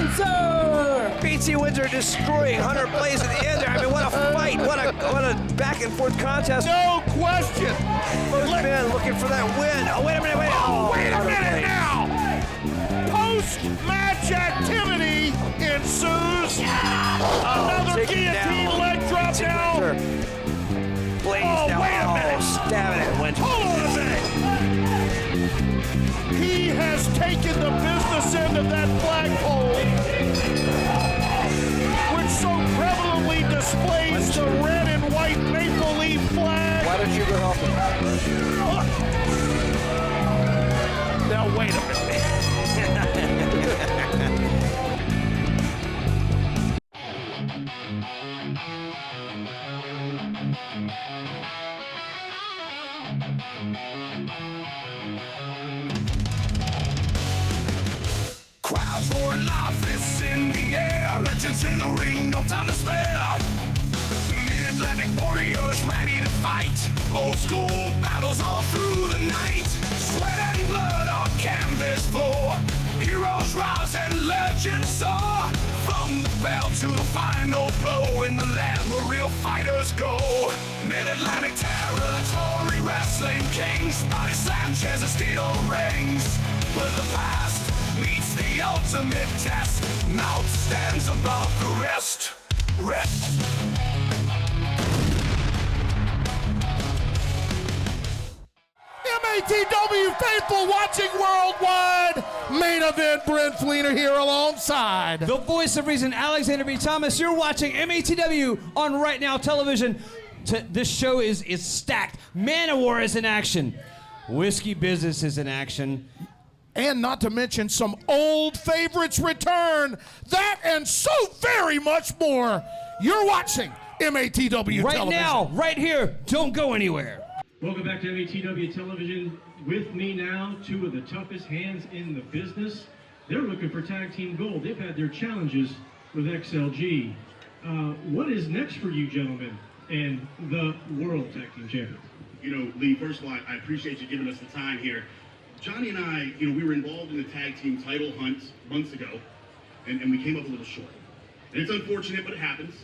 Windsor! BT Windsor destroying Hunter Blaze at the end there. I mean, what a fight. What a back and forth contest. No question. Both men looking for that win. Oh, wait a minute, Wait a minute now. Post-match activity ensues. Another guillotine leg drop now. Blaze now. Wait a minute. Stabbing it. Windsor. Hold on a minute. He has taken the business end of that flagpole, which so prevalently displays the red and white maple leaf flag. Why don't you go help him? Now, wait a minute. Crowds roaring loud, fists in the air, legends in the ring, no time to spare. Mid-Atlantic warriors ready to fight, old school battles all through the night. Sweat and blood on canvas floor, heroes rise and legends soar. From the bell to the final blow, in the land where real fighters go. Mid-Atlantic territory wrestling kings, Bobby Sanchez and steel rings. Where the past meets the ultimate test, now stands above the rest. MATW faithful watching worldwide. Main event, Brent Fleener here alongside The voice of reason, Alexander B. Thomas. You're watching MATW on Right Now Television. This show is stacked. Manowar is in action. Whiskey Business is in action. And not to mention some old favorites return. That and so very much more. You're watching MATW Television. Right now, right here. Don't go anywhere. Welcome back to MATW Television. With me now, two of the toughest hands in the business. They're looking for tag team gold. They've had their challenges with XLG. What is next for you gentlemen and the World Tag Team Champions? You know, Lee, first of all, I appreciate you giving us the time here. Johnny and I, we were involved in the tag team title hunt months ago, and we came up a little short. And it's unfortunate, but it happens.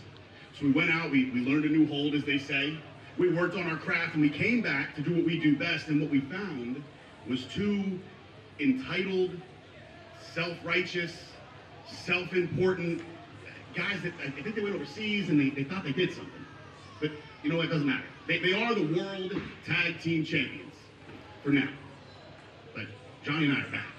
So we went out, we learned a new hold, as they say. We worked on our craft, and we came back to do what we do best, and what we found was two entitled, self-righteous, self-important guys that I think they went overseas, and they thought they did something. But, you know what, it doesn't matter. They are the World Tag Team Champions, for now. But Johnny and I are back.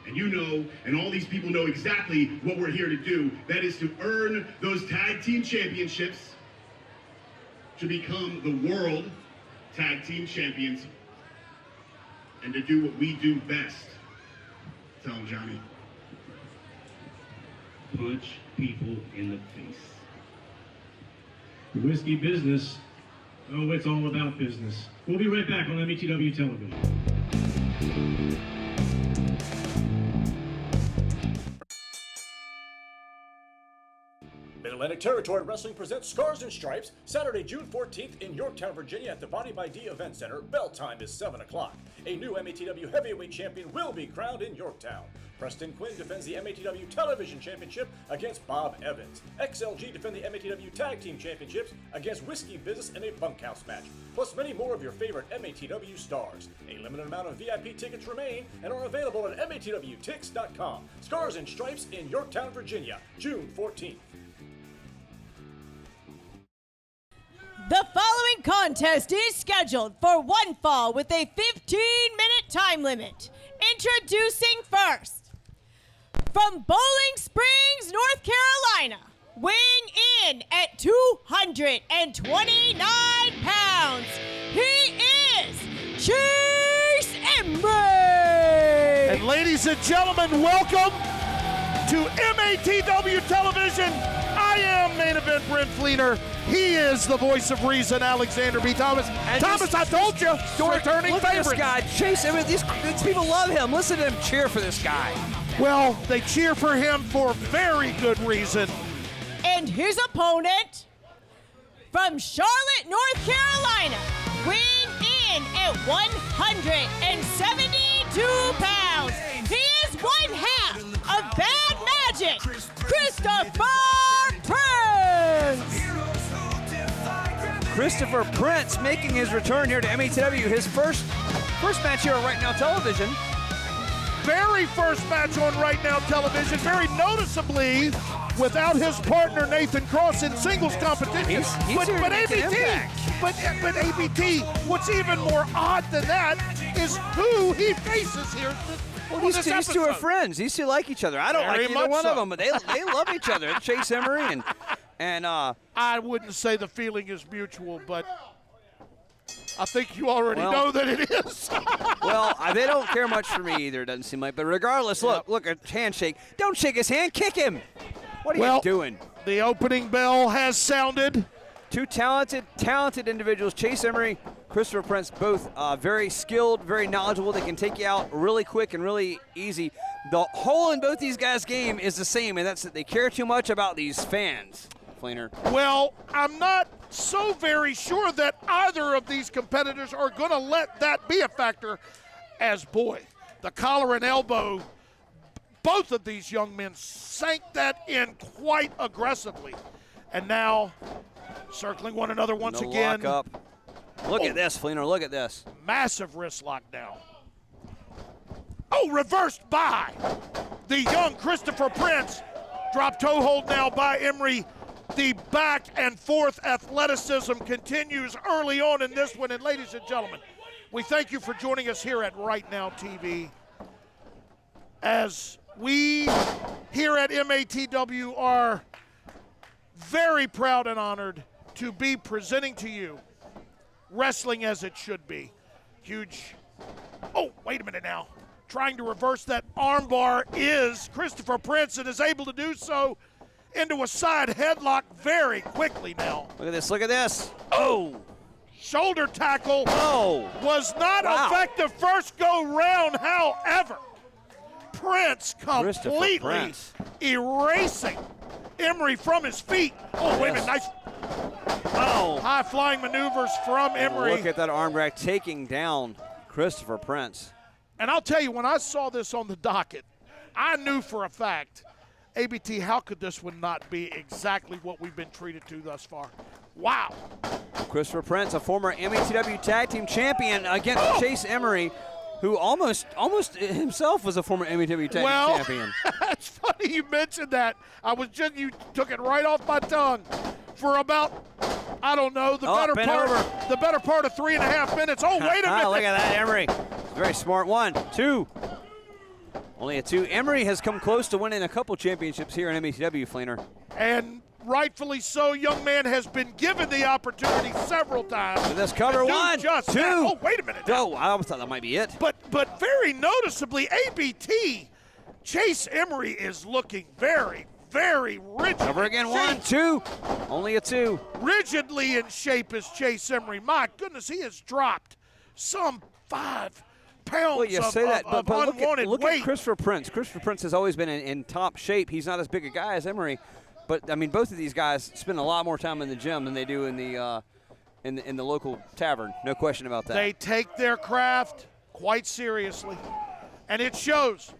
And you know, and all these people know exactly what we're here to do. That is to earn those tag team championships, to become the World Tag Team Champions, and to do what we do best. Tell them, Johnny. Punch people in the face. The Whiskey Business, oh, it's all about business. We'll be right back on MATW Television. Mid-Atlantic Territory Wrestling presents Scars and Stripes, Saturday, June 14th in Yorktown, Virginia at the Bonnie by D Event Center. Bell time is 7 o'clock. A new MATW Heavyweight Champion will be crowned in Yorktown. Preston Quinn defends the MATW Television Championship against Bob Evans. XLG defend the MATW Tag Team Championships against Whiskey Business in a bunkhouse match. Plus many more of your favorite MATW stars. A limited amount of VIP tickets remain and are available at MATWTix.com. Scars and Stripes in Yorktown, Virginia, June 14th. The following contest is scheduled for one fall with a 15-minute time limit. Introducing first, from Bowling Springs, North Carolina, weighing in at 229 pounds, he is Chase Emery. And ladies and gentlemen, welcome to MATW Television. I am main event Brent Fleener. He is the voice of reason, Alexander B. Thomas. And Thomas, I told you, returning look favorite. At this guy, Chase. I mean, these people love him. Listen to them cheer for this guy. Well, they cheer for him for very good reason. And his opponent, from Charlotte, North Carolina, weighing in at 172 pounds. He is one half of Bad Magic, Prince! Christopher Prince making his return here to MATW, his first match here on Right Now Television. Very first match on Right Now Television, very noticeably without his partner Nathan Cross in singles competition. He's here to make an ABT, impact. but ABT, what's even more odd than that is who he faces here. Well, these two are friends. These two like each other. I don't Very like either much one so. of them, but they love each other. Chase Emery and I wouldn't say the feeling is mutual, but I think you already Well- know that it is. well, they don't care much for me either. It doesn't seem like. But regardless, look, a handshake. Don't shake his hand. Kick him. What are you doing? The opening bell has sounded. Two talented individuals. Chase Emery, Christopher Prince, both very skilled, very knowledgeable. They can take you out really quick and really easy. The hole in both these guys' game is the same, and that's that they care too much about these fans. Fleener. Well, I'm not so very sure that either of these competitors are going to let that be a factor, as, boy, the collar and elbow, both of these young men sank that in quite aggressively. And now, circling one another once again. Lock up. Look at this, Fleener. Look at this. Massive wrist lockdown. Oh, reversed by the young Christopher Prince. Drop toe hold now by Emery. The back and forth athleticism continues early on in this one. And ladies and gentlemen, we thank you for joining us here at Right Now TV. As we here at MATW are very proud and honored to be presenting to you wrestling as it should be. Huge. Oh, wait a minute now. Trying to reverse that armbar is Christopher Prince and is able to do so into a side headlock very quickly now. Look at this. Look at this. Oh. Shoulder tackle. Oh. Was not effective first go round, however. Prince completely Prince. erasing Emery from his feet. Oh, wait a minute. Nice. Oh. High flying maneuvers from Emery. Look at that arm drag taking down Christopher Prince. And I'll tell you, when I saw this on the docket, I knew for a fact, ABT, how could this one not be exactly what we've been treated to thus far? Wow. Christopher Prince, a former MATW Tag Team Champion against Chase Emery, who almost himself was a former MATW Tag Team Champion. It's funny you mentioned that. You took it right off my tongue. For about, I don't know, the better part of 3.5 minutes. Oh, wait a minute. Look at that, Emery. Very smart. 1, 2. Only a 2. Emery has come close to winning a couple championships here in MATW, Fleener. And rightfully so, young man has been given the opportunity several times. With this cover, 1, 2. Oh, wait a minute. Oh, I almost thought that might be it. But very noticeably, ABT, Chase Emery is looking very, very rigid. Over again, 1, 2. Only a 2. Rigidly in shape is Chase Emery. My goodness, he has dropped some 5 pounds well, you say that, but unwanted look weight. at Christopher Prince. Christopher Prince has always been in top shape. He's not as big a guy as Emery, but I mean, both of these guys spend a lot more time in the gym than they do in the local tavern. No question about that. They take their craft quite seriously, and it shows.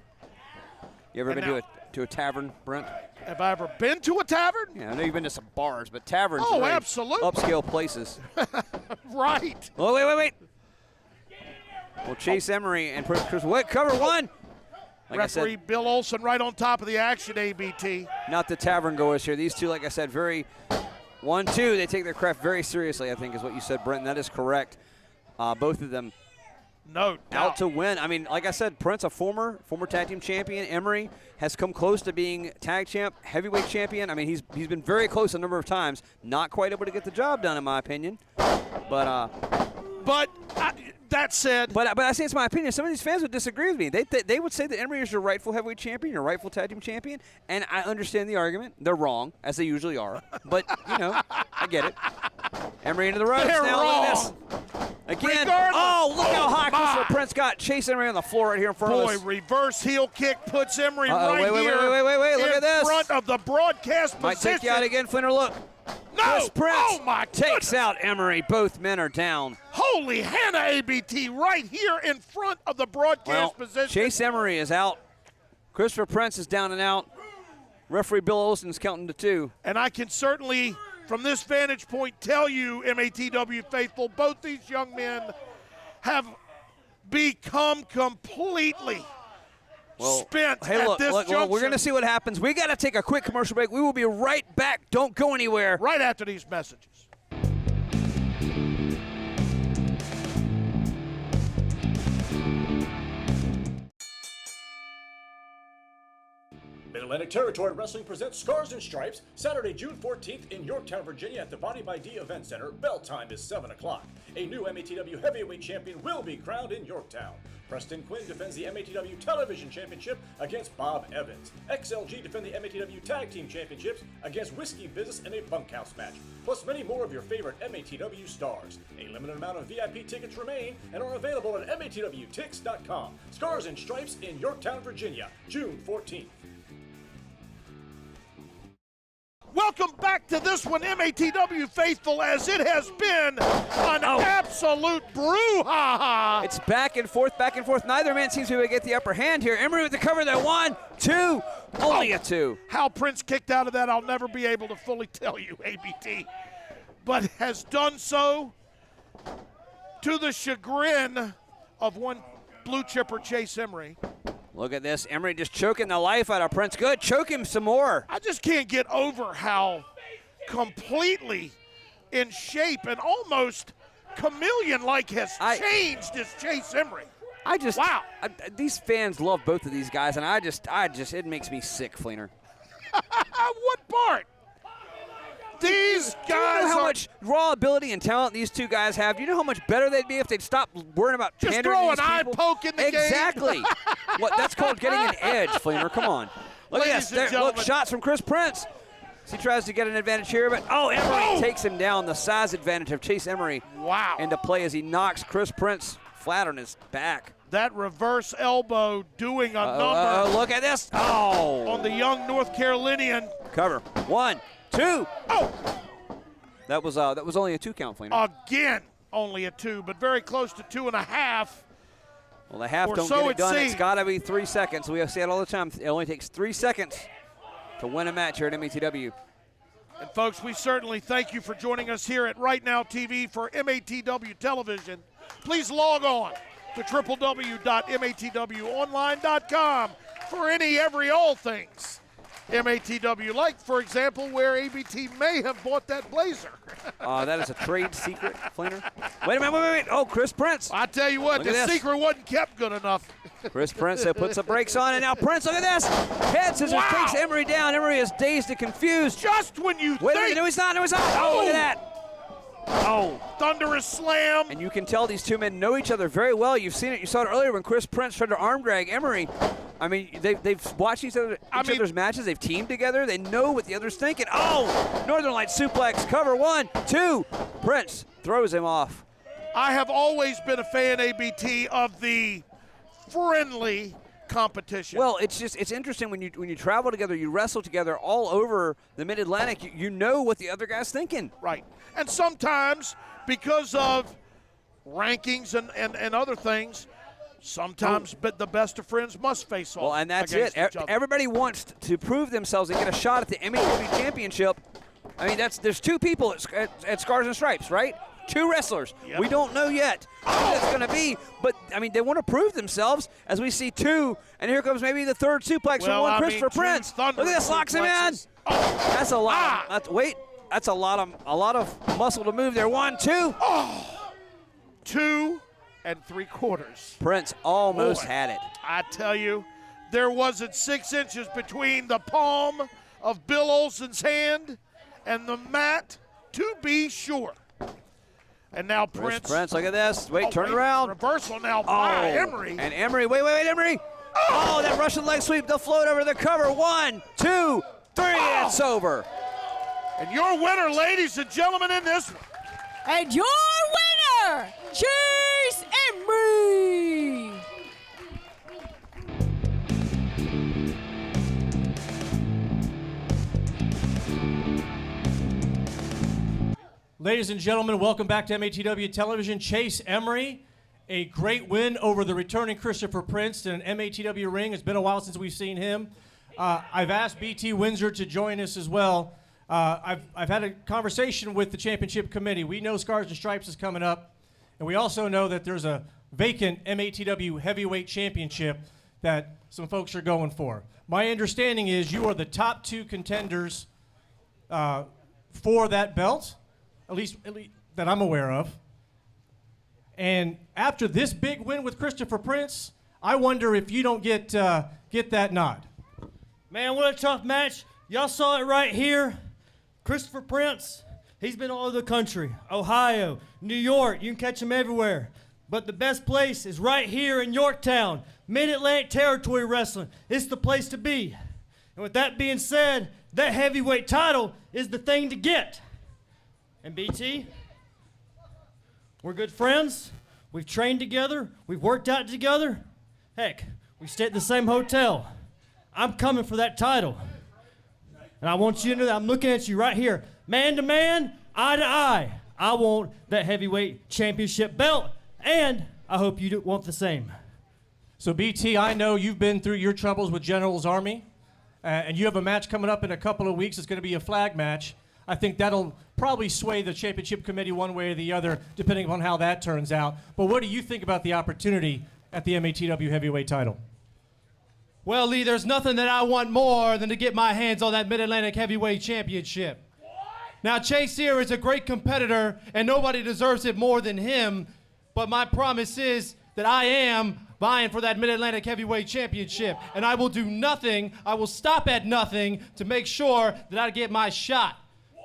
You ever been to a tavern, Brent? Have I ever been to a tavern? Yeah, I know you've been to some bars, but taverns Oh, are very absolutely. upscale places. Right. Oh, wait. Well, Chase Emery and Chris Witt cover 1. Like Referee I said, Bill Olson right on top of the action, ABT. not the tavern goers here. These two, like I said, very 1, 2. They take their craft very seriously, I think is what you said, Brent, and that is correct. Both of them No doubt. out to win. I mean, like I said, Prince, a former tag team champion. Emery has come close to being tag champ, heavyweight champion. I mean, he's been very close a number of times. Not quite able to get the job done, in my opinion. But that said, but I say it's my opinion. Some of these fans would disagree with me. They would say that Emery is your rightful heavyweight champion, your rightful tag team champion, and I understand the argument. They're wrong, as they usually are. But I get it. Emery into the ropes. They're now wrong. look at this. Again. Regardless. Oh, look how high my. Christopher Prince got. Chase Emery on the floor right here in front of us. Boy, reverse heel kick puts Emery right wait, here wait. Look at this. in front of the broadcast Might position. take you out again, Flinner. Look. No! Chris Prince Oh, my takes goodness. out Emery. Both men are down. Holy Hannah, ABT, right here in front of the broadcast position. Chase Emery is out. Christopher Prince is down and out. Referee Bill Olsen's counting to 2. And I can certainly, from this vantage point, tell you, MATW faithful, both these young men have become completely spent hey, at look, this look, juncture. we're going to see what happens. We got to take a quick commercial break. We will be right back. Don't go anywhere. Right after these messages. Mid-Atlantic Territory Wrestling presents Scars and Stripes, Saturday, June 14th in Yorktown, Virginia at the Body by D Event Center. Bell time is 7 o'clock. A new MATW Heavyweight Champion will be crowned in Yorktown. Preston Quinn defends the MATW Television Championship against Bob Evans. XLG defend the MATW Tag Team Championships against Whiskey Business in a bunkhouse match. Plus many more of your favorite MATW stars. A limited amount of VIP tickets remain and are available at MATWTix.com. Scars and Stripes in Yorktown, Virginia, June 14th. Welcome back to this one, MATW faithful, as it has been an absolute brouhaha. It's back and forth, back and forth. Neither man seems to be able to get the upper hand here. Emery with the cover there. 1, 2, only a 2. How Prince kicked out of that, I'll never be able to fully tell you, ABT. But has done so to the chagrin of one blue chipper, Chase Emery. Look at this. Emery just choking the life out of Prince. Good. Choke him some more. I just can't get over how completely in shape and almost chameleon-like has changed as Chase Emery. Wow. These fans love both of these guys, and it makes me sick, Fleener. What part? These guys Do you know how much raw ability and talent these two guys have? Do you know how much better they'd be if they'd stop worrying about just pandering throw an these eye people? poke in the game. Exactly. That's called getting an edge, Fleener. Come on. Look Ladies at and this. Look, shots from Chris Prince. He tries to get an advantage here, but Emery takes him down. The size advantage of Chase Emery into play as he knocks Chris Prince flat on his back. That reverse elbow doing a number. Look at this. On the young North Carolinian. Cover. 1, 2. That was only a 2 count, Fleener. Again, only a 2, but very close to 2.5. Well, the half don't so get it done. seems. It's got to be 3 seconds. We see it all the time. It only takes 3 seconds to win a match here at MATW. And folks, we certainly thank you for joining us here at Right Now TV for MATW Television. Please log on to www.matwonline.com for any, every, all things MATW, like, for example, where ABT may have bought that blazer. That is a trade secret, Fleener. Wait a minute, wait. Oh, Chris Prince. I tell you what, the secret wasn't kept good enough. Chris Prince puts the brakes on, and now Prince, look at this. Head scissors takes Emery down. Emery is dazed and confused. Just when you Wait a think. minute, no, he's not. Oh, look at that. Thunderous slam. And you can tell these two men know each other very well. You've seen it. You saw it earlier when Chris Prince tried to arm drag Emery. I mean, they've watched each other's matches. They've teamed together. They know what the other's thinking. Northern Light suplex. Cover. 1, 2. Prince throws him off. I have always been a fan, ABT, of the friendly competition. Well, it's interesting when you travel together, you wrestle together all over the Mid-Atlantic. You know what the other guy's thinking. Right. And sometimes, because of rankings and other things, sometimes but the best of friends must face off. Well, and that's it. Everybody wants to prove themselves and get a shot at the MATW Championship. I mean, there's 2 people at Scars and Stripes, right? 2 wrestlers. Yep. We don't know yet who that's going to be, but, I mean, they want to prove themselves as we see 2, and here comes maybe the 3rd suplex from one Christopher Prince. Look at this, locks him in. That's a lot. That's a lot of muscle to move there. 1, 2. 2 3/4. Prince almost had it. I tell you, there wasn't 6 inches between the palm of Bill Olsen's hand and the mat, to be sure. And now Prince. Look at this. Turn around. Reversal now by Emery. And Emery, wait, Emery. That Russian leg sweep. They'll float over the cover. 1, 2, 3. It's over. And your winner, ladies and gentlemen, in this one. And your winner, Chase Emery. Ladies and gentlemen, welcome back to MATW Television. Chase Emery, a great win over the returning Christopher Prince in an MATW ring. It's been a while since we've seen him. I've asked BT Windsor to join us as well. I've had a conversation with the championship committee. We know Scars and Stripes is coming up, and we also know that there's a vacant MATW heavyweight championship that some folks are going for. My understanding is you are the top 2 contenders for that belt, at least that I'm aware of. And after this big win with Christopher Prince, I wonder if you don't get that nod. Man, what a tough match. Y'all saw it right here. Christopher Prince, he's been all over the country. Ohio, New York, you can catch him everywhere. But the best place is right here in Yorktown. Mid-Atlantic Territory Wrestling. It's the place to be. And with that being said, that heavyweight title is the thing to get. And BT, we're good friends. We've trained together. We've worked out together. Heck, we stayed at the same hotel. I'm coming for that title. And I want you to know that I'm looking at you right here. Man to man, eye to eye. I want that heavyweight championship belt, and I hope you want the same. So BT, I know you've been through your troubles with General's Army, and you have a match coming up in a couple of weeks. It's going to be a flag match. I think that'll probably sway the championship committee one way or the other, depending upon how that turns out. But what do you think about the opportunity at the MATW heavyweight title? Well, Lee, there's nothing that I want more than to get my hands on that Mid-Atlantic Heavyweight Championship. Now, Chase here is a great competitor, and nobody deserves it more than him, but my promise is that I am vying for that Mid-Atlantic Heavyweight Championship, and I will do nothing, I will stop at nothing to make sure that I get my shot.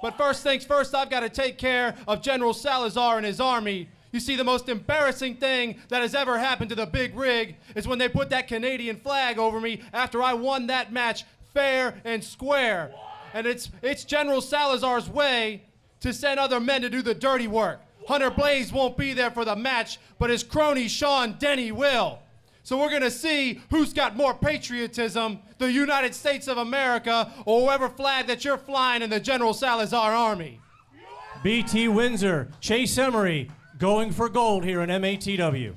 But first things first, I've got to take care of General Salazar and his army. You see, the most embarrassing thing that has ever happened to the Big Rig is when they put that Canadian flag over me after I won that match fair and square. And it's General Salazar's way to send other men to do the dirty work. Hunter Blaze won't be there for the match, but his crony Sean Denny will. So we're gonna see who's got more patriotism, the United States of America, or whoever flag that you're flying in the General Salazar army. BT Windsor, Chase Emery, going for gold here in MATW.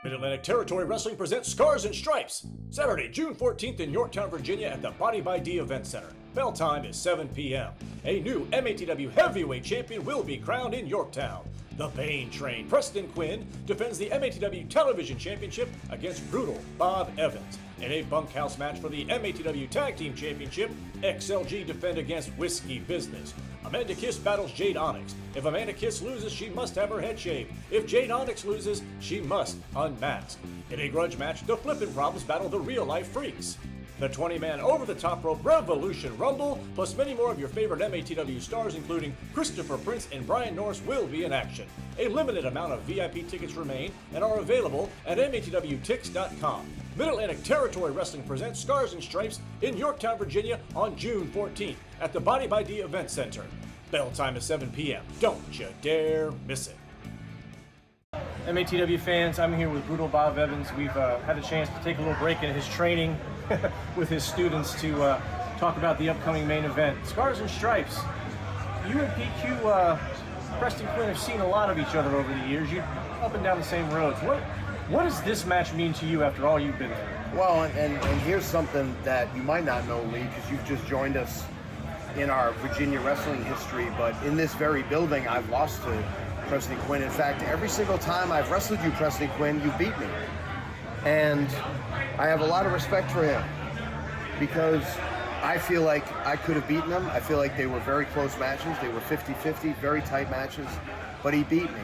Mid-Atlantic Territory Wrestling presents Scars and Stripes, Saturday, June 14th in Yorktown, Virginia at the Body by D Event Center. Bell time is 7 p.m. A new MATW heavyweight champion will be crowned in Yorktown. The Bane Train, Preston Quinn, defends the MATW Television Championship against Brutal Bob Evans. In a bunkhouse match for the MATW Tag Team Championship, XLG defend against Whiskey Business. Amanda Kiss battles Jade Onyx. If Amanda Kiss loses, she must have her head shaved. If Jade Onyx loses, she must unmask. In a grudge match, the Flippin' Problems battle the Real Life Freaks. The 20-man over-the-top rope Revolution Rumble, plus many more of your favorite MATW stars, including Christopher Prince and Brian Norris, will be in action. A limited amount of VIP tickets remain and are available at MATWTix.com. Mid-Atlantic Territory Wrestling presents Scars and Stripes in Yorktown, Virginia on June 14th at the Body by D Event Center. Bell time is 7 p.m. Don't you dare miss it. MATW fans, I'm here with Brutal Bob Evans. We've had a chance to take a little break in his training with his students to talk about the upcoming main event. Scars and Stripes, you and PQ, Preston Quinn, have seen a lot of each other over the years. You're up and down the same roads. What does this match mean to you after all you've been through? Well, and here's something that you might not know, Lee, because you've just joined us in our Virginia wrestling history, but in this very building, I've lost to Preston Quinn. In fact, every single time I've wrestled you, Preston Quinn, you beat me. And I have a lot of respect for him because I feel like I could have beaten him. I feel like they were very close matches. They were 50-50, very tight matches, but he beat me.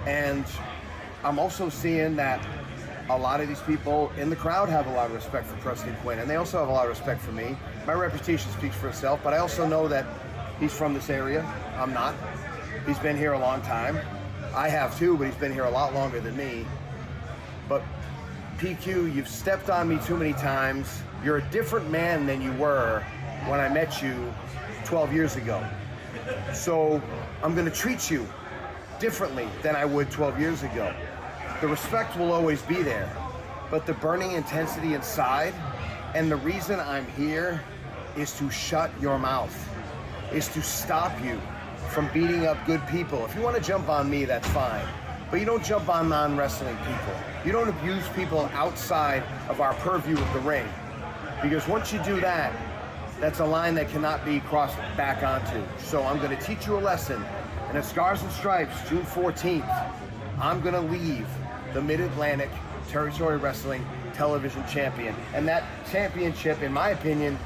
And I'm also seeing that a lot of these people in the crowd have a lot of respect for Preston Quinn, and they also have a lot of respect for me. My reputation speaks for itself, but I also know that he's from this area. I'm not. He's been here a long time. I have too, but he's been here a lot longer than me. But PQ, you've stepped on me too many times. You're a different man than you were when I met you 12 years ago. So I'm gonna treat you differently than I would 12 years ago. The respect will always be there, but the burning intensity inside, and the reason I'm here is to shut your mouth, is to stop you from beating up good people. If you want to jump on me, that's fine. But you don't jump on non-wrestling people. You don't abuse people outside of our purview of the ring. Because once you do that, that's a line that cannot be crossed back onto. So I'm going to teach you a lesson. And at Scars and Stripes, June 14th, I'm going to leave the Mid-Atlantic Territory Wrestling Television Champion. And that championship, in my opinion,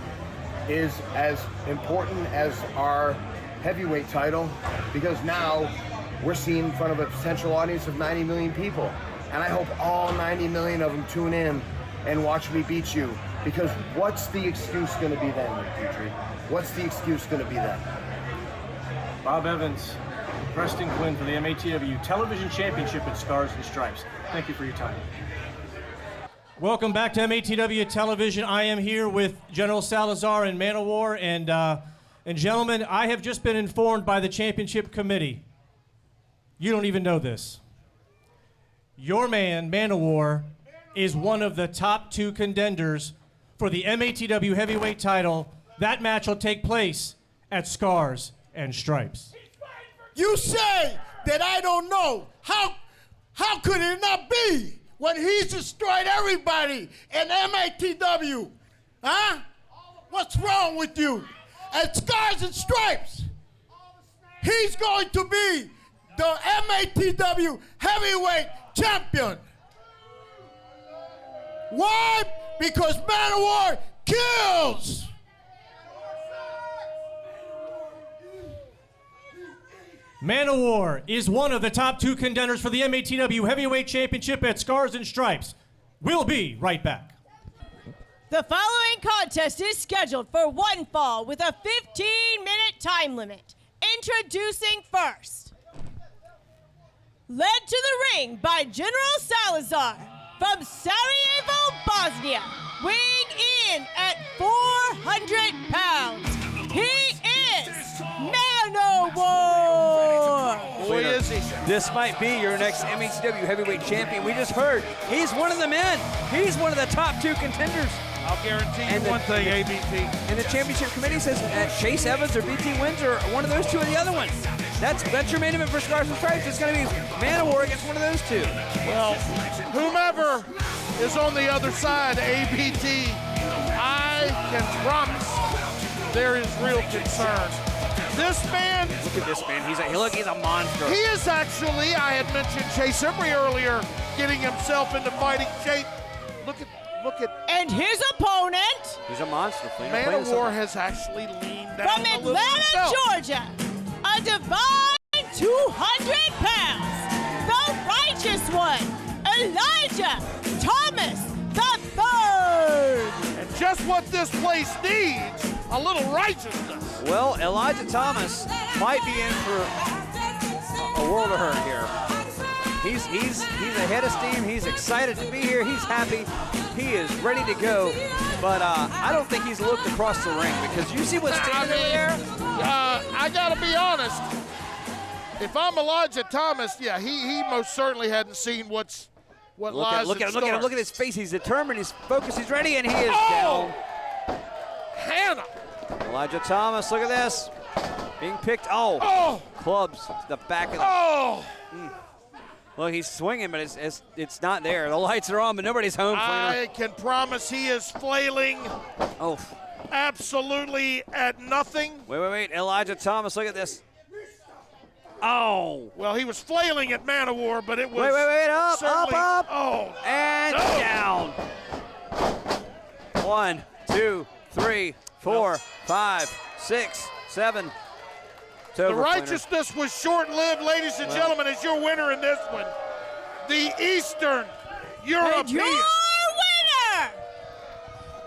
is as important as our heavyweight title, because now we're seen in front of a potential audience of 90 million people. And I hope all 90 million of them tune in and watch me beat you. Because what's the excuse going to be then, Petrie? What's the excuse going to be then? Bob Evans, Preston Quinn for the MATW Television Championship at Scars and Stripes. Thank you for your time. Welcome back to MATW Television. I am here with General Salazar and Manowar, and gentlemen, I have just been informed by the championship committee. You don't even know this. Your man, Manowar, is one of the top 2 contenders for the MATW heavyweight title. That match will take place at Scars and Stripes. You say that I don't know. How could it not be when he's destroyed everybody in MATW? Huh? What's wrong with you? At Scars and Stripes, he's going to be the MATW heavyweight champion. Why? Because Manowar kills. Manowar is one of the top 2 contenders for the MATW Heavyweight Championship at Scars and Stripes. We'll be right back. The following contest is scheduled for one fall with a 15-minute time limit. Introducing first. Led to the ring by General Salazar from Sarajevo, Bosnia, weighing in at 400 pounds. He is Manowar. Boy, is he. This might be your next MATW heavyweight champion. We just heard he's one of the men. He's one of the top 2 contenders. I'll guarantee you one thing, ABT. And the championship committee says Chase Evans or BT Wins or one of those 2 or the other ones. That's your main event for Scars and Stripes. It's going to be Manowar against one of those 2. Well, whomever is on the other side, ABT, I can promise there is real concern. This man... Look at this man. He's a monster. He is actually, I had mentioned Chase Emery earlier, getting himself into fighting shape. Look at... And his opponent... He's a monster. Manowar has actually leaned down from Atlanta, Georgia, a divine 200 pounds, the righteous one, Elijah Thomas III. And just what this place needs, a little righteousness. Well, Elijah Thomas might be in for a world of hurt here. He's ahead of steam. He's excited to be here. He's happy. He is ready to go. But I don't think he's looked across the ring, because you see what's standing there. I got to be honest. If I'm Elijah Thomas, yeah, he most certainly hadn't seen what lies look in at store. him. Look at his face. He's determined. He's focused. He's ready, and he is down. Hannah. Elijah Thomas, look at this. Being picked. Oh. Clubs to the back of the. Oh. Well, he's swinging, but it's not there. The lights are on, but nobody's home. I can promise he is flailing. Oh. Absolutely at nothing. Wait. Elijah Thomas, look at this. Oh. Well, he was flailing at Manowar, but it was. Wait. Up. Oh. And down. 1, 2, 3, 4, 5, 6, 7. The righteousness was short-lived, ladies and gentlemen, as your winner in this one. The Eastern European. And your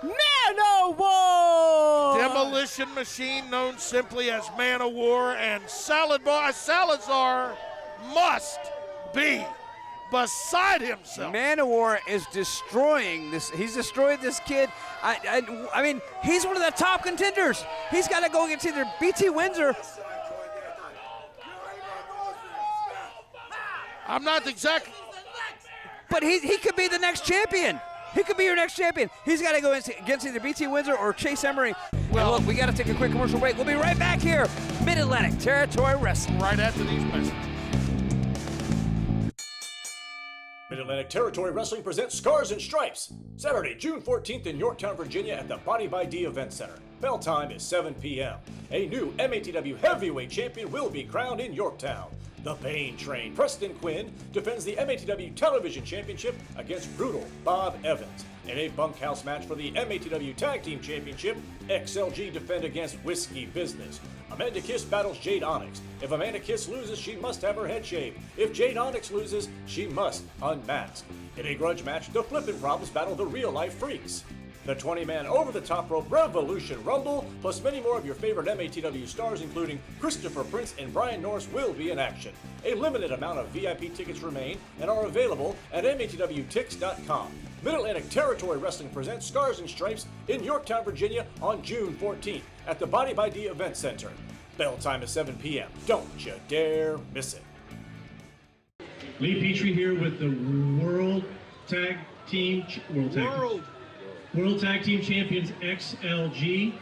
winner, Manowar. Demolition machine known simply as Manowar, and Salazar must be beside himself. Manowar is destroying this. He's destroyed this kid. I mean, he's one of the top contenders. He's got to go against either BT Windsor. I'm not exactly. But he could be the next champion. He could be your next champion. He's got to go against either BT Windsor or Chase Emery. Well, look, we got to take a quick commercial break. We'll be right back here. Mid-Atlantic Territory Wrestling. Right after these messages. Mid-Atlantic Territory Wrestling presents Scars and Stripes, Saturday, June 14th in Yorktown, Virginia at the Body by D Event Center. Bell time is 7 p.m. A new MATW heavyweight champion will be crowned in Yorktown. The Bane Train, Preston Quinn, defends the MATW Television Championship against Brutal Bob Evans. In a bunkhouse match for the MATW Tag Team Championship, XLG defend against Whiskey Business. Amanda Kiss battles Jade Onyx. If Amanda Kiss loses, she must have her head shaved. If Jade Onyx loses, she must unmask. In a grudge match, the Flippin' Problems battle the Real Life Freaks. The 20-man over-the-top rope Revolution Rumble, plus many more of your favorite MATW stars, including Christopher Prince and Brian Norris, will be in action. A limited amount of VIP tickets remain and are available at MATWTix.com. Mid-Atlantic Territory Wrestling presents Scars and Stripes in Yorktown, Virginia on June 14th at the Body by D Event Center. Bell time is 7 p.m. Don't you dare miss it. Lee Petrie here with the World Tag Team Champions XLG.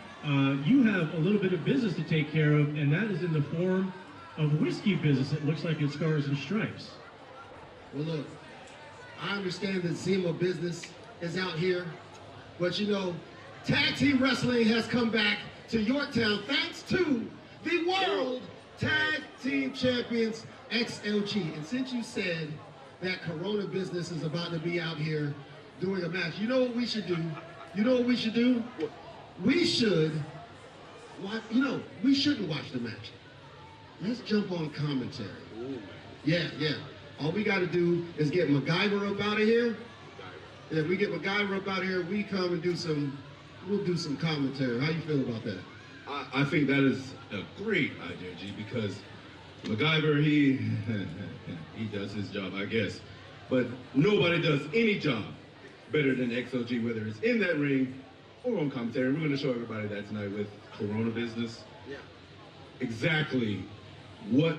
You have a little bit of business to take care of, and that is in the form of Whiskey Business. It looks like it's Scars and Stripes. Well, look, I understand that Zima Business is out here, but you know, tag team wrestling has come back to Yorktown thanks to the World Tag Team Champions XLG. And since you said that Corona Business is about to be out here doing a match, you know what we should do? You know what we should do? We should watch, we shouldn't watch the match. Let's jump on commentary. Yeah. All we got to do is get MacGyver up out of here. If we get MacGyver up out of here, we come and we'll do some commentary. How you feel about that? I think that is a great idea, G, because MacGyver, he does his job, I guess. But nobody does any job better than XLG, whether it's in that ring or on commentary. We're going to show everybody that tonight with Corona Business. Yeah. Exactly what,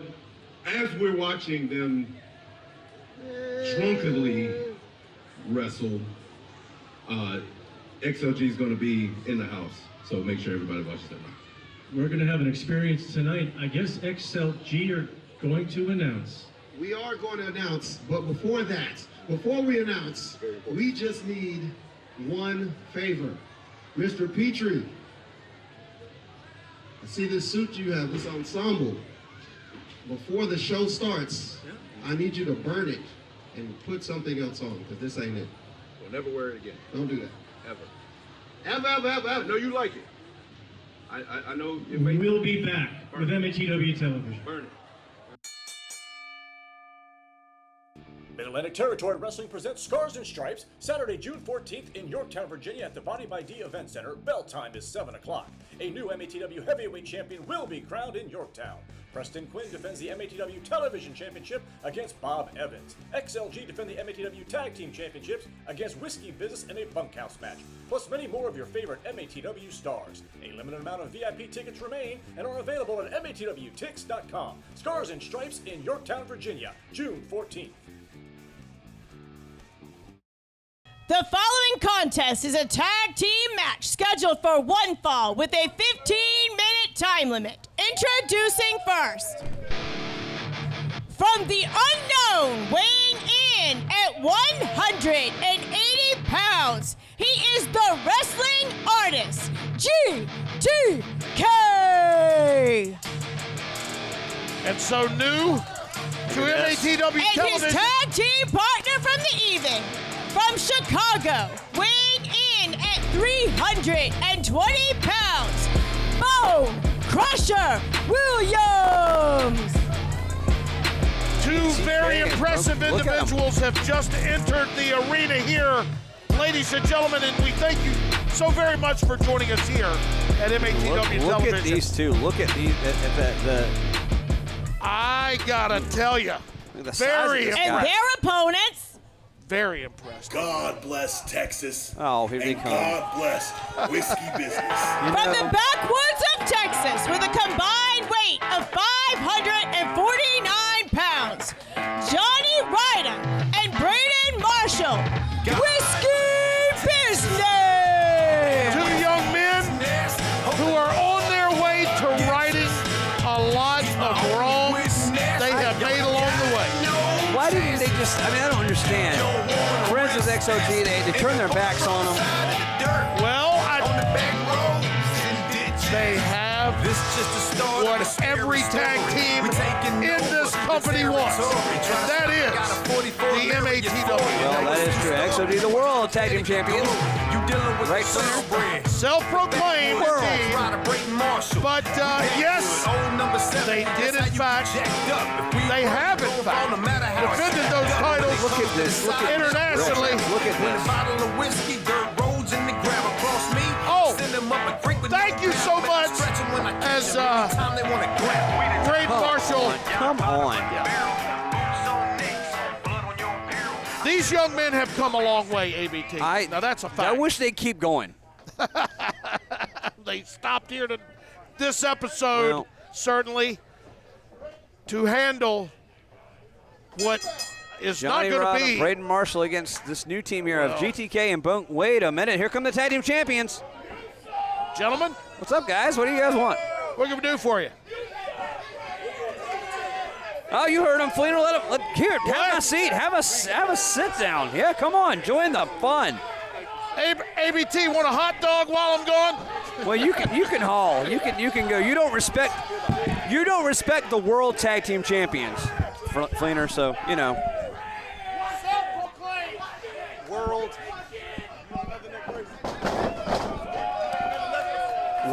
as we're watching them drunkenly wrestle, XLG is going to be in the house. So make sure everybody watches that night. We're going to have an experience tonight. I guess XLG are going to announce. We are going to announce, but before we announce, we just need one favor. Mr. Petrie, I see this suit you have, this ensemble. Before the show starts, I need you to burn it and put something else on, because this ain't it. We'll never wear it again. Don't do that. Ever. No, you like it. I know it may. We'll be back with MATW Television. Burn it. Mid-Atlantic Territory Wrestling presents Scars and Stripes, Saturday, June 14th in Yorktown, Virginia at the Body by D Event Center. Bell time is 7 o'clock. A new MATW heavyweight champion will be crowned in Yorktown. Preston Quinn defends the MATW Television Championship against Bob Evans. XLG defend the MATW Tag Team Championships against Whiskey Business in a bunkhouse match. Plus many more of your favorite MATW stars. A limited amount of VIP tickets remain and are available at MATWTix.com. Scars and Stripes in Yorktown, Virginia, June 14th. The following contest is a tag team match scheduled for one fall with a 15-minute time limit. Introducing first, from the unknown, weighing in at 180 pounds, he is the wrestling artist, GTK. And so new to MATW and Television. And his tag team partner from the even, from Chicago, weighing in at 320 pounds, Bone Crusher Williams. Two very impressive individuals have just entered the arena here, ladies and gentlemen, and we thank you so very much for joining us here at MATW Television. Look at these two. Look at these. I gotta tell you, very impressed. And their opponents. Very impressed. God bless Texas. Oh, here they come. God bless Whiskey Business. From the backwoods of Texas with a combined weight of 549 pounds, Johnny Ryder and Braden Marshall, Whiskey I don't understand. Friends with XOG, they turn their backs on them. Well, they have what every tag team in this company wants, and that is the MATW. Well, that is true. XOG, the world tag team champions. Right, Flair? Self-proclaimed, indeed. But yes, they did in fact, they have in fact defended those titles internationally. Look at this. Oh, thank you so much as Great Marshal. Come on. These young men have come a long way, ABT. Now that's a fact. I wish they'd keep going. They stopped here to this episode, certainly, to handle what is Johnny not going to be. Braden Marshall against this new team here of GTK and Bunk. Wait a minute, here come the tag team champions. Gentlemen. What's up, guys? What do you guys want? What can we do for you? Oh, you heard him, Fleener. Let him. Here, have a seat. Have a sit down. Yeah, come on, join the fun. ABT, want a hot dog while I'm gone? Well, you can haul. You can go. You don't respect the world tag team champions, Fleener. So you know.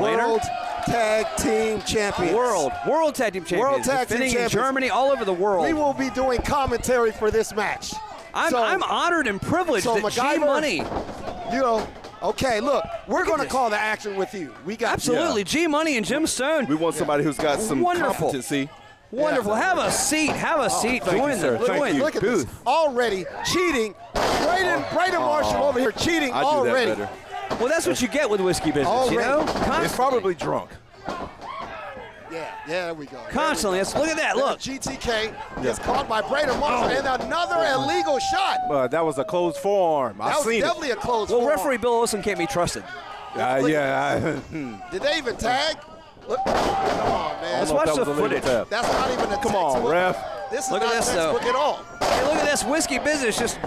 World Tag Team Champions. World Tag Team Champions. World Tag Team Defending Champions. in Germany, all over the world. We will be doing commentary for this match. I'm honored and privileged so that MacGyver, G-Money. You know, okay, look, we're going to call the action with you. We got Absolutely. G-Money and Jim Stone. We want somebody who's got some competency. Wonderful. Have a seat. Have a seat. Join the Look at this. Already cheating. Braden Marshall over here cheating already. Well, that's what you get with whiskey business, you know? He's probably drunk. Yeah, there we go. Constantly. Look at that. Look. GTK gets caught by Braden Marshall and another illegal shot. That was a closed forearm. That was definitely a closed forearm. Well, referee Bill Olsen can't be trusted. Did they even tag? Look, come on, man. Let's watch the footage. That's not even a Come on, ref. This is Look not at this, though. textbook at all. Hey, look at this whiskey business just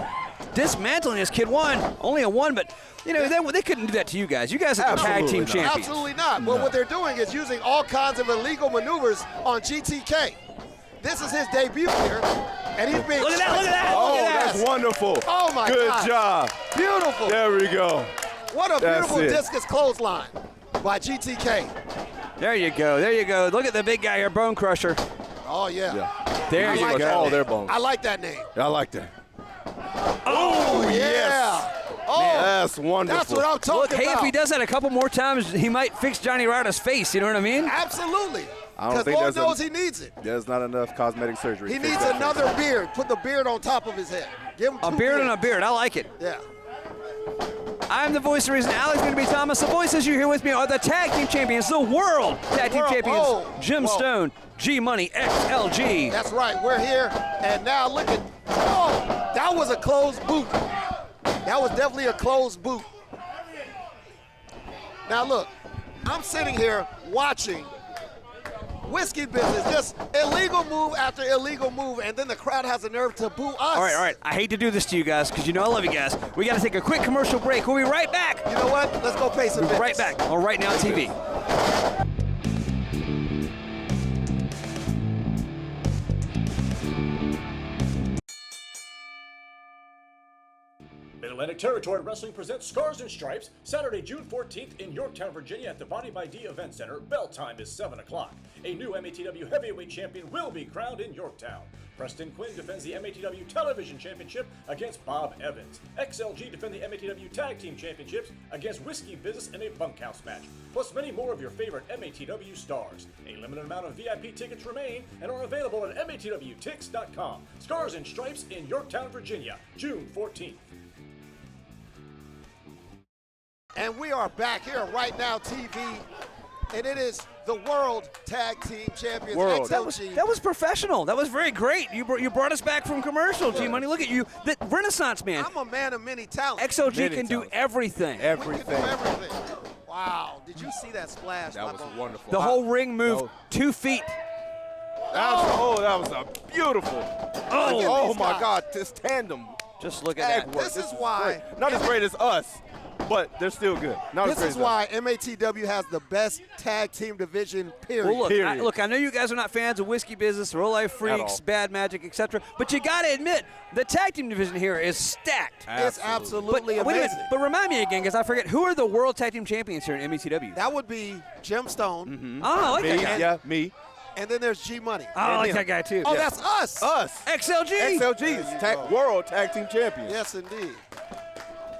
dismantling this kid. Only a one, but you know they couldn't do that to you guys. You guys are the tag team champions. Absolutely not. But what they're doing is using all kinds of illegal maneuvers on GTK. This is his debut here, and he's being. Look at that! Look at that! Oh, look at that. that's wonderful. Oh my Good God! job. Beautiful. There we go. What a beautiful discus clothesline by GTK. There you go. There you go. Look at the big guy here, Bone Crusher. Oh yeah. There you go. All their bones. I like that name. I like that. Oh yeah. Yes. Oh, that's wonderful. That's what I'm talking Look, hey, about. if he does that a couple more times, he might fix Johnny Ryder's face. You know what I mean? Absolutely. I don't Because think Lord knows he needs it. There's not enough cosmetic surgery. He needs another beard. Put the beard on top of his head. Give him A two beard beards. and a beard. I like it. Yeah. I'm the voice of reason. Alex going to be Thomas. The voices you hear with me are the tag team champions, the world tag team champions, Jim Stone, G-Money, XLG. That's right. We're here, and now look at. Oh, that was a closed boot. That was definitely a closed boot. Now look, I'm sitting here watching whiskey business, just illegal move after illegal move, and then the crowd has the nerve to boo us. All right. I hate to do this to you guys because you know I love you guys. We got to take a quick commercial break. We'll be right back. You know what? Let's go pay some We'll be bills. right back on Right Now TV. Mid-Atlantic Territory Wrestling presents Scars and Stripes, Saturday, June 14th in Yorktown, Virginia at the Body by D Event Center. Bell time is 7 o'clock. A new MATW Heavyweight Champion will be crowned in Yorktown. Preston Quinn defends the MATW Television Championship against Bob Evans. XLG defend the MATW Tag Team Championships against Whiskey Business in a bunkhouse match. Plus many more of your favorite MATW stars. A limited amount of VIP tickets remain and are available at MATWTix.com. Scars and Stripes in Yorktown, Virginia, June 14th. And we are back here at Right Now TV, and it is the World Tag Team Champions, XLG. That was professional. That was very great. You brought us back from commercial, G-Money. Look at you. The Renaissance man. I'm a man of many talents. XOG can do everything. Everything. Wow. Did you see that splash? That was wonderful. The whole ring moved 2 feet. Oh, that was a beautiful. Oh my guys. God, this tandem. Just look at tag that. work. This is why. Great. Not as great as us, but they're still good. Not as This great is as why us. MATW has the best tag team division, period. Well, Period. look, I know you guys are not fans of Whiskey Business, Real Life Freaks, all. Bad Magic, etc. But you got to admit, the tag team division here is stacked. It's absolutely But wait a amazing. minute. But remind me again, because I forget, who are the world tag team champions here in METW? That would be Gemstone. Oh, I like Me, that guy. yeah, me. And then there's G Money. Oh, I like him. that guy too. Oh, Yeah. that's us. Us. XLG. XLG's world tag team champions. Yes, indeed.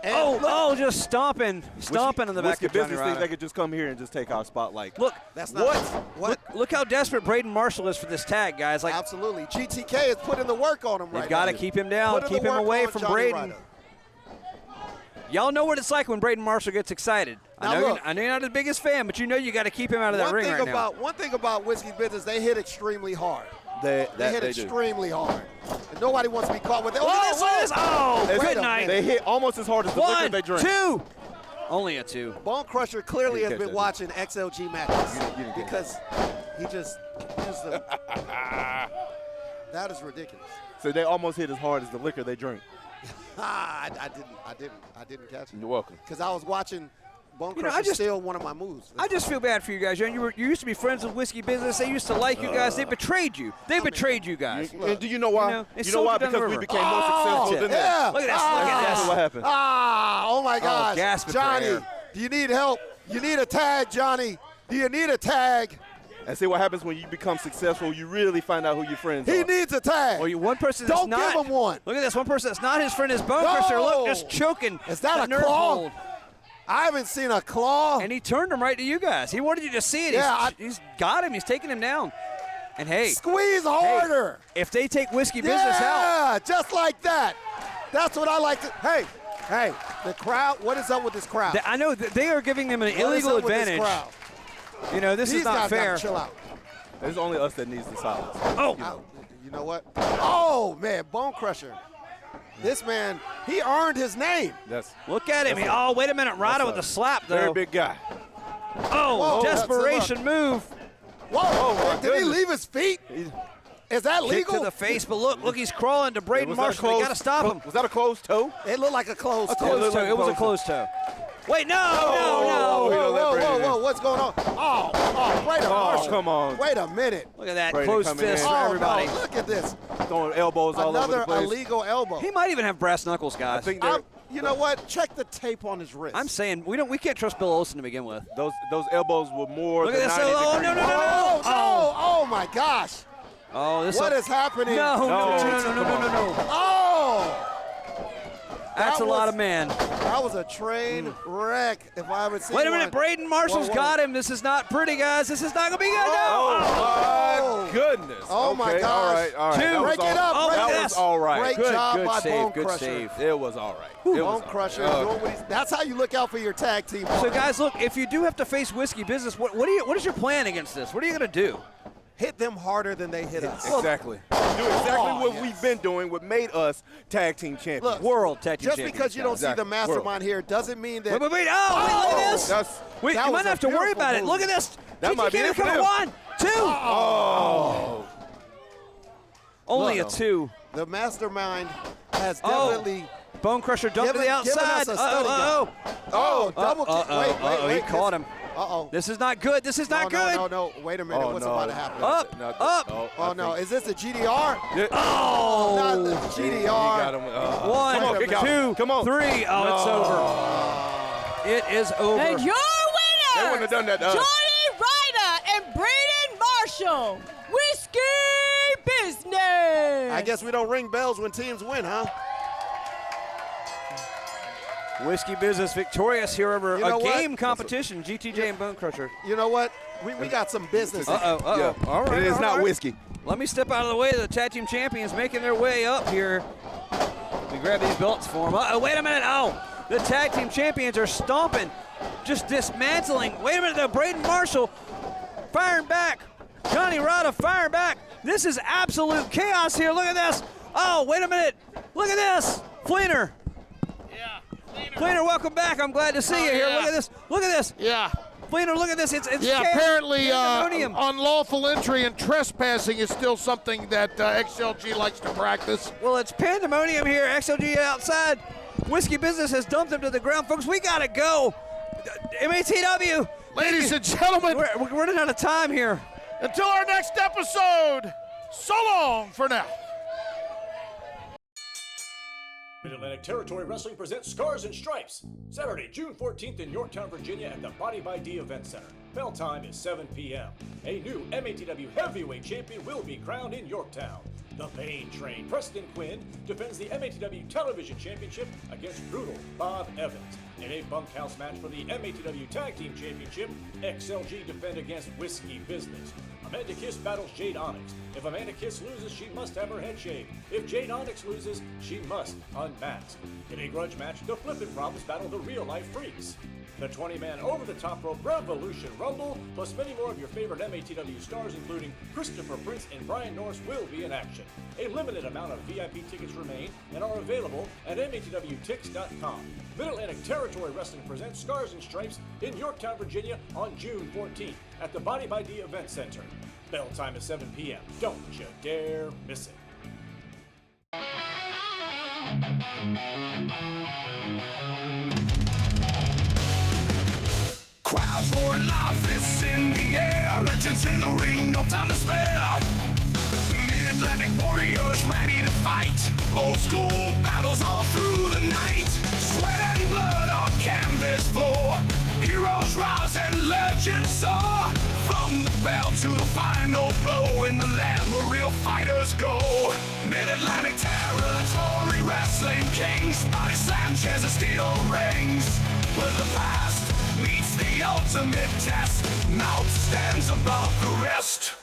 And Just stomping in the back Whiskey of Johnny Business Rhino. think they could just come here and just take our spotlight. Look, that's not what. Look how desperate Braden Marshall is for this tag, guys. Like, Absolutely. GTK is putting the work on him right now. they've got to keep him down, Putting keep the him work away on from Johnny Braden. Rhino. Y'all know what it's like when Braden Marshall gets excited. Now I know look. you're not his biggest fan, but you know you got to keep him out of that ring right now. One thing about Whiskey Business, they hit extremely hard. They hit do. extremely hard. And nobody wants to be caught with it. Whoa, look at this. Oh, It's- good night. They hit almost as hard as the liquor they drink. 2. Only a 2. Bone Crusher clearly You has catch been that. watching XLG matches You didn't get because he just that is ridiculous. So they almost hit as hard as the liquor they drink. I didn't catch it. You're welcome. Because I was watching Bone You know, Crusher steal one of my moves. I just feel bad for you guys. You used to be friends with Whiskey Business. They used to like you guys. They betrayed you. They betrayed you guys. And do you know why? they You know why? sold you down the Because we river. became more successful than yeah. them. Look at this. Look at That's this. what happened. Oh my gosh. gasping for Johnny, air. do you need help? You need a tag, Johnny. Do you need a tag? And see what happens when you become successful. You really find out who your friends He are. needs a tag. Well, one person that's Don't not. give him one. Look at this. One person that's not his friend is Bone No. Crusher. Look, just choking. Is that a nerve claw? hold. I haven't seen a claw. And he turned him right to you guys. He wanted you to see it. Yeah, He's got him. He's taking him down. And hey, Squeeze harder. if they take Whiskey Business out, Yeah, just like that. That's what I like to. Hey, the crowd. What is up with this crowd? I know that they are giving them an What is illegal up with this advantage. crowd? You know, this These is not guys fair. gotta chill out. It's only us that needs the silence. Oh, You know what? Oh man, Bone Crusher. This man, he earned his name. look at him. Oh, wait a minute. Rada with the slap, though. Very big guy. Oh, Whoa, desperation move. Whoa! Oh, my did he goodness. leave his feet? Is that Kick legal? to the face, but look, he's crawling to Braden Was that a Marshall. They closed- got to stop him. Was that a closed toe? It looked like a closed toe. Closed toe. It was a closed toe. Wait, no, no. Whoa, what's going on? Oh, Braden Marshall. Come on. Wait a minute. Look at that Braden closed coming fist in. for Oh, everybody. no, look at this. Throwing elbows all over Another the place. illegal elbow. He might even have brass knuckles, I guys. think they're- You know what? Check the tape on his wrist. I'm saying we can't trust Bill Olsen to begin with. those elbows were more Look at than this. 90 Oh, degrees. no. Oh my gosh. Oh, this What is happening? No. Oh, That's a lot of man. that was a train wreck if I ever seen Wait a minute, one. Braden Marshall's Whoa. got him. This is not pretty, guys. This is not gonna be good. Oh, my goodness. Oh, okay, my gosh. All right. Two. That was Break it all- up, Oh, break look it at That up. was all right. Great Good, job good by save, Bone good Crusher. save. It was all right. It Bone was Crusher. all Doing what he's, that's how you look out for your tag team. So, partner. guys, look. If you do have to face Whiskey Business, what is your plan against this? What are you gonna do? Hit them harder than they hit us. Exactly. Do exactly what we've been doing, what made us tag team champions. Look, World tag team just champions, because you don't guys. see the Exactly. mastermind here doesn't mean that. Wait. Oh, wait, look at this. That's, Wait, that you was might a have to worry beautiful about it. move. Look at this. That might be it for Come them. 1, 2. oh. Only Look. a 2. The mastermind has Oh. definitely. Bone Crusher dumped to the Giving us outside. a study gun. Oh, double kick. Wait. He caught him. Uh-oh. This is not good. This is not good. No. Wait a minute. Oh, What's no. about to happen? Up. Oh, no. Is this a GDR? Yeah. Oh. Not the He GDR. got him. 1, Come on, kick out. 2, Come on. 3. Oh, it's over. It is over. And your They winner, wouldn't have done that to us. Johnny Ryder and Braden Marshall, Whiskey Business. I guess we don't ring bells when teams win, huh? Whiskey Business victorious here over You know a what? game competition. GTJ and Bone Crusher. You know what? We got some business. Uh-oh. Yeah. All right. It is all not right. whiskey. Let me step out of the way. The tag team champions making their way up here. We grab these belts for them. Uh-oh, wait a minute. Oh, the tag team champions are stomping, just dismantling. Wait a minute, though. Braden Marshall firing back. Johnny Rada firing back. This is absolute chaos here. Look at this. Oh, wait a minute. Look at this. Fleener. Yeah. Fleener, welcome back. I'm glad to see you here. yeah. Look at this. Look at this. Yeah. Fleener, look at this. It's apparently pandemonium. unlawful entry and trespassing is still something that XLG likes to practice. Well, it's pandemonium here. XLG outside. Whiskey Business has dumped him to the ground. Folks, we got to go. MATW. Ladies and gentlemen. We're running out of time here. Until our next episode, so long for now. Mid-Atlantic Territory Wrestling presents Scars and Stripes, Saturday, June 14th in Yorktown, Virginia at the Body by D Event Center. Bell time is 7 p.m. A new MATW Heavyweight Champion will be crowned in Yorktown. The Pain Train, Preston Quinn, defends the MATW Television Championship against Brutal Bob Evans. In a bunkhouse match for the MATW Tag Team Championship, XLG defend against Whiskey Business. Amanda Kiss battles Jade Onyx. If Amanda Kiss loses, she must have her head shaved. If Jade Onyx loses, she must unmask. In a grudge match, the Flippin' Problems battle the Real Life Freaks. The 20-man over-the-top rope Revolution Rumble, plus many more of your favorite MATW stars, including Christopher Prince and Brian Norris, will be in action. A limited amount of VIP tickets remain and are available at MATWTix.com. Mid-Atlantic Territory Wrestling presents Scars and Stripes in Yorktown, Virginia on June 14th at the Body by D Event Center. Bell time is 7 p.m. Don't you dare miss it. Crowds roaring loud, fists in the air. Legends in the ring, no time to spare. Mid-Atlantic warriors ready to fight. Old school battles all through the night. Sweat and blood on canvas floor. Heroes rise and legends soar. From the bell to the final blow, in the land where real fighters go. Mid-Atlantic Territory Wrestling Kings. Body slam chairs and steel rings. Where the past meets the ultimate test. Mouth stands above the rest.